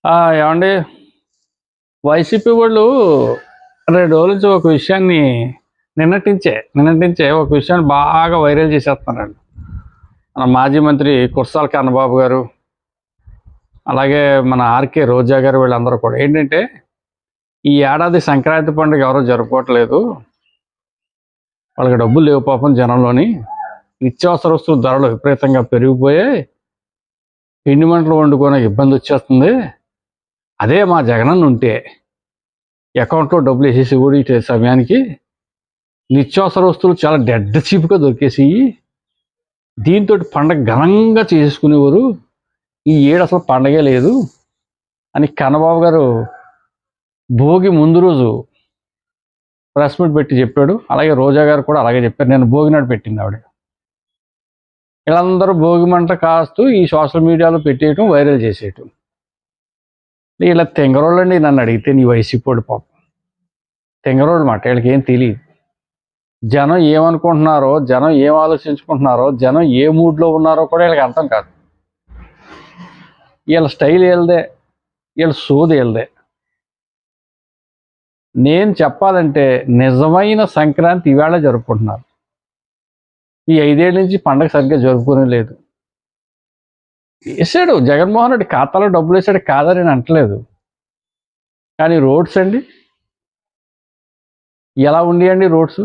ఏమండి, వైసీపీ వాళ్ళు 2 రోజుల నుంచి ఒక విషయాన్ని నిన్నటించే ఒక విషయాన్ని బాగా వైరల్ చేసేస్తున్నారండి. మన మాజీ మంత్రి కుర్సాల కన్నబాబు గారు, అలాగే మన ఆర్కే రోజా గారు, వీళ్ళందరూ కూడా ఏంటంటే, ఈ ఏడాది సంక్రాంతి పండుగ ఎవరో జరుపుకోవట్లేదు, వాళ్ళకి డబ్బులు లేవు పాపం జనంలోని, నిత్యావసర వస్తువుల ధరలు విపరీతంగా పెరిగిపోయాయి, పిండి మంటలు వండుకునే ఇబ్బంది వచ్చేస్తుంది. అదే మా జగనన్న ఉంటే అకౌంట్లో డబ్బులు వేసేసి కూడా ఇచ్చే సమయానికి నిత్యావసర వస్తువులు చాలా డెడ్ చీప్గా దొరికేసి దీంతో పండగ ఘనంగా చేసుకునేవారు, ఈ ఏడు అసలు పండగే లేదు అని కన్నబాబు గారు భోగి ముందు రోజు ప్రెస్ మీట్ పెట్టి చెప్పాడు. అలాగే రోజా గారు కూడా అలాగే చెప్పారు. నేను భోగి నాడు పెట్టింది ఆవిడ. వీళ్ళందరూ భోగి మంట కాస్తూ ఈ సోషల్ మీడియాలో పెట్టేయటం, వైరల్ చేసేయటం. ఇలా తెంగరోళ్ళండి, నన్ను అడిగితే నీ వైసీపీ వాడు పాపం తెంగరోళ్ళు మాట. వీళ్ళకి ఏం తెలియదు, జనం ఏమనుకుంటున్నారో, జనం ఏం ఆలోచించుకుంటున్నారో, జనం ఏ మూడ్లో ఉన్నారో కూడా వీళ్ళకి అర్థం కాదు. వీళ్ళ స్టైల్ వీళ్ళదే, వీళ్ళ సోది వీళ్ళదే. నేను చెప్పాలంటే నిజమైన సంక్రాంతి ఈవేళ జరుపుకుంటున్నారు. ఈ 5 ఏళ్ళ నుంచి పండగ సరిగ్గా జరుపుకునే లేదు. వేసాడు జగన్మోహన్ రెడ్డి, ఖాతాలో డబ్బులు వేసాడు, కాదని నేను అంటలేదు. కానీ రోడ్స్ అండి, ఎలా ఉండేయండి రోడ్స్?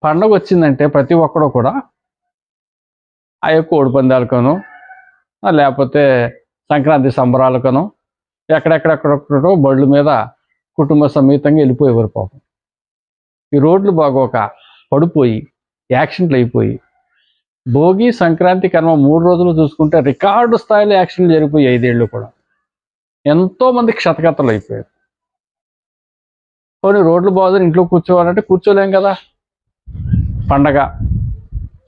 పండగ వచ్చిందంటే ప్రతి ఒక్కడూ కూడా ఆ యొక్క కోడి పందాలకనో, లేకపోతే సంక్రాంతి సంబరాలకనో ఎక్కడెక్కడెక్కడో బళ్ళు మీద కుటుంబ సమేతంగా వెళ్ళిపోయేవారు పాపం. ఈ రోడ్లు బాగోక పడిపోయి యాక్సిడెంట్లు అయిపోయి, భోగి సంక్రాంతి కనుమ 3 రోజులు చూసుకుంటే రికార్డు స్థాయిలో యాక్సిడెంట్లు జరిగిపోయి 5 ఏళ్ళు కూడా ఎంతోమంది క్షతగతలు అయిపోయారు. కొన్ని రోడ్లు బాగుందని ఇంట్లో కూర్చోవాలంటే కూర్చోలేం కదా. పండగ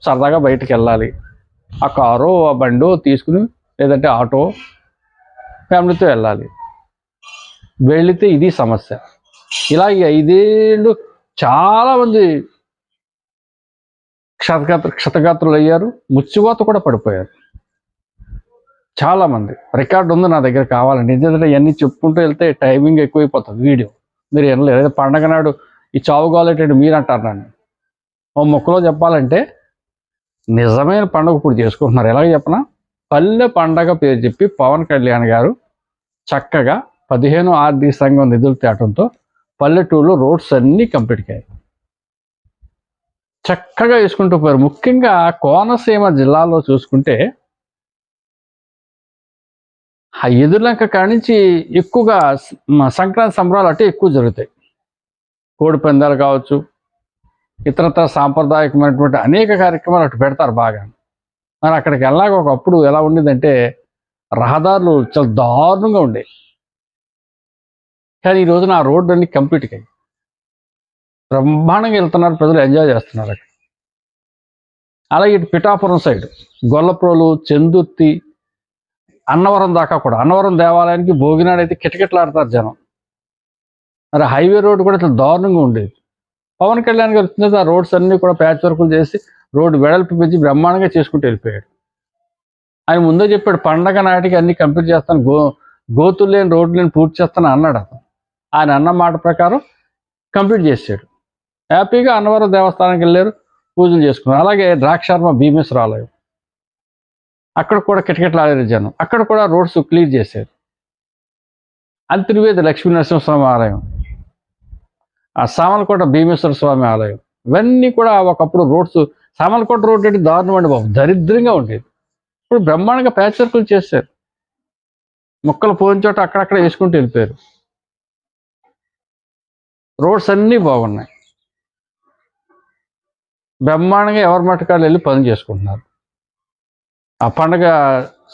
సరదాగా బయటికి వెళ్ళాలి, ఆ కారో ఆ బండో తీసుకుని, లేదంటే ఆటో ఫ్యామిలీతో వెళ్ళాలి. వెళితే ఇది సమస్య. ఇలా ఈ 5 ఏళ్ళు చాలామంది క్షతగాత్రులు అయ్యారు, ముచ్చివాత కూడా పడిపోయారు చాలామంది. రికార్డు ఉంది నా దగ్గర, కావాలండి. ఎందుకంటే ఇవన్నీ చెప్పుకుంటూ వెళ్తే టైమింగ్ ఎక్కువైపోతుంది వీడియో. మీరు వినలేదు, ఏదో పండగ నాడు ఈ చావు కాలేటట్టు మీరు అంటారు నన్ను. ఓ మొక్కలో చెప్పాలంటే నిజమైన పండుగ ఇప్పుడు చేసుకుంటున్నారు. ఎలాగ చెప్పనా, పల్లె పండగ పేరు చెప్పి పవన్ కళ్యాణ్ గారు చక్కగా 15 ఆర్థిక సంఘం నిధులు తేవడంతో పల్లెటూరులో రోడ్స్ అన్నీ కంప్లీట్ అయ్యాయి. చక్కగా వేసుకుంటూ పోయారు. ముఖ్యంగా కోనసీమ జిల్లాలో చూసుకుంటే ఆ ఎదుర్లంక కానించి ఎక్కువగా సంక్రాంతి సంబరాలు అంటే ఎక్కువ జరుగుతాయి. కోడి పందాలు కావచ్చు, ఇతరత్ర సాంప్రదాయకమైనటువంటి అనేక కార్యక్రమాలు అటు పెడతారు బాగా. మరి అక్కడికి వెళ్ళాక ఒకప్పుడు ఎలా ఉండేదంటే రహదారులు చాలా దారుణంగా ఉండేవి. కానీ ఈ రోజున ఆ రోడ్డు అన్ని కంప్లీట్ అయ్యాయి, బ్రహ్మాండంగా వెళ్తున్నారు, ప్రజలు ఎంజాయ్ చేస్తున్నారు అక్కడ. అలాగే ఇటు పిఠాపురం సైడ్ గొల్లప్రోలు, చెందుర్తి, అన్నవరం దాకా కూడా, అన్నవరం దేవాలయానికి భోగినాడు అయితే కిటకిటలాడతారు జనం. మరి హైవే రోడ్డు కూడా ఇట్లా దారుణంగా ఉండేది. పవన్ కళ్యాణ్ గారు వచ్చిన ఆ రోడ్స్ అన్నీ కూడా ప్యాచ్ వర్కులు చేసి రోడ్డు వెడల్పు పెంచి బ్రహ్మాండంగా చేసుకుంటూ వెళ్ళిపోయాడు. ఆయన ముందే చెప్పాడు, పండగ నాటికి అన్ని కంప్లీట్ చేస్తాను, గోతులు లేని రోడ్లు నేను పూర్తి చేస్తాను అన్నాడు అతను. ఆయన అన్న మాట ప్రకారం కంప్లీట్ చేశాడు. హ్యాపీగా అన్నవరం దేవస్థానానికి వెళ్ళారు, పూజలు చేసుకున్నారు. అలాగే ద్రాక్షార్మ భీమేశ్వర ఆలయం, అక్కడ కూడా కిటకిటలాడారు జనం, అక్కడ కూడా రోడ్స్ క్లియర్ చేశారు. అంతర్వేది లక్ష్మీ నరసింహస్వామి ఆలయం, ఆ సామలకోట భీమేశ్వర స్వామి ఆలయం, ఇవన్నీ కూడా ఒకప్పుడు రోడ్స్, సామలకోట రోడ్ అంటే దారుణం అండి బాబు, దరిద్రంగా ఉండేది. ఇప్పుడు బ్రహ్మాండంగా ప్యాచ్ వర్కులు చేశారు, మొక్కలు పోయిన చోట అక్కడక్కడ వేసుకుంటూ వెళ్ళిపోయారు. రోడ్స్ అన్నీ బాగున్నాయి, బ్రహ్మాండంగా ఎవరి మట్టుకాలు వెళ్ళి పనులు చేసుకుంటున్నారు, ఆ పండగ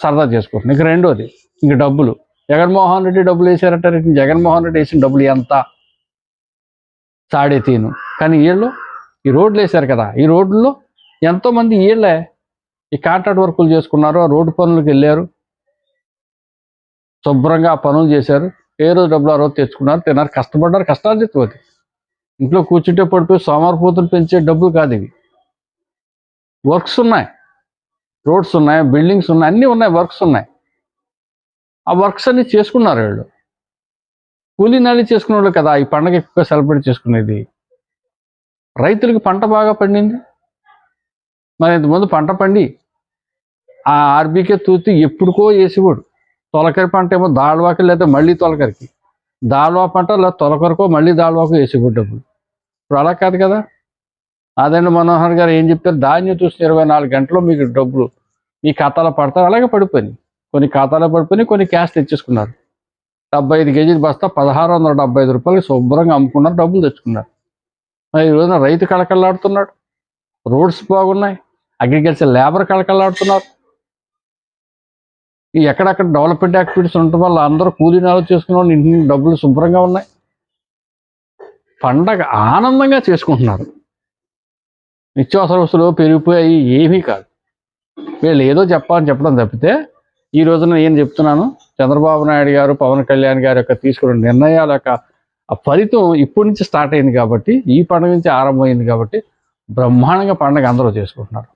సరదా చేసుకుంటున్నారు. ఇక రెండోది, ఇంక డబ్బులు. జగన్మోహన్ రెడ్డి డబ్బులు వేసారంటారు. జగన్మోహన్ రెడ్డి వేసిన డబ్బులు ఎంత? సాడే తీను. కానీ వీళ్ళు ఈ రోడ్లు వేశారు కదా, ఈ రోడ్లలో ఎంతోమంది వీళ్ళే ఈ కాంట్రాక్ట్ వర్కులు చేసుకున్నారు, ఆ రోడ్డు పనులకు వెళ్ళారు, శుభ్రంగా ఆ పనులు చేశారు, ఏ రోజు డబ్బులు ఆ రోజు తెచ్చుకున్నారు, తిన్నారు, కష్టపడ్డారు, కష్టాలు చెప్పుకోదు. ఇంట్లో కూర్చుంటే పడిపోయి సోమవారపోతులు పెంచే డబ్బులు కాదు ఇవి. వర్క్స్ ఉన్నాయి, రోడ్స్ ఉన్నాయి, బిల్డింగ్స్ ఉన్నాయి, అన్నీ ఉన్నాయి, వర్క్స్ ఉన్నాయి. ఆ వర్క్స్ అన్ని చేసుకున్నారు వీళ్ళు. కూలీ నాలి చేసుకునే వాళ్ళు కదా ఈ పండగ ఎక్కువ సెలబ్రేట్ చేసుకునేది. రైతులకు పంట బాగా పండింది. మరి ఇంతకుముందు పంట పండి ఆ ఆర్బీకే తూతి ఎప్పుడుకో వేసేవాడు. తొలకరి పంట ఏమో దాళ్వాకి లేదా మళ్ళీ తొలకరికి, దాళ్వా పంట లేదా తొలకరికో మళ్ళీ దాళ్వాకు వేసేవాడు డబ్బులు. ఇప్పుడు అలా కాదు కదా. అదండి మనోహర్ గారు ఏం చెప్తారు, ధాన్యం చూసిన 24 గంటల్లో మీకు డబ్బులు మీ ఖాతాలో పడతారు. అలాగే పడిపోయింది. కొన్ని ఖాతాలో పడిపోయినాయి, కొన్ని క్యాష్ తెచ్చేసుకున్నారు. 75 కేజీలు బస్తా 1675 రూపాయలకి శుభ్రంగా అమ్ముకున్నారు, డబ్బులు తెచ్చుకున్నారు. మరి ఈ రోజున రైతు కళకళలాడుతున్నాడు. రోడ్స్ బాగున్నాయి, అగ్రికల్చర్ లేబర్ కళకళలాడుతున్నారు. ఈ ఎక్కడెక్కడ డెవలప్మెంట్ యాక్టివిటీస్ ఉండటం వల్ల అందరూ కూలీ నాలు చేసుకున్న వాళ్ళు ఇంటి డబ్బులు శుభ్రంగా ఉన్నాయి. పండగ ఆనందంగా చేసుకుంటున్నారు. నిత్యావసర వస్తువులు పెరిగిపోయాయి ఏమీ కాదు. వీళ్ళు ఏదో చెప్పాలని చెప్పడం తప్పితే ఈ రోజున నేను చెప్తున్నాను, చంద్రబాబు నాయుడు గారు, పవన్ కళ్యాణ్ గారు యొక్క తీసుకున్న నిర్ణయాల యొక్క ఆ ఫలితం ఇప్పటి నుంచి స్టార్ట్ అయింది కాబట్టి, ఈ పండుగ నుంచి ఆరంభమైంది కాబట్టి బ్రహ్మాండంగా పండుగ అందరూ చేసుకుంటున్నారు.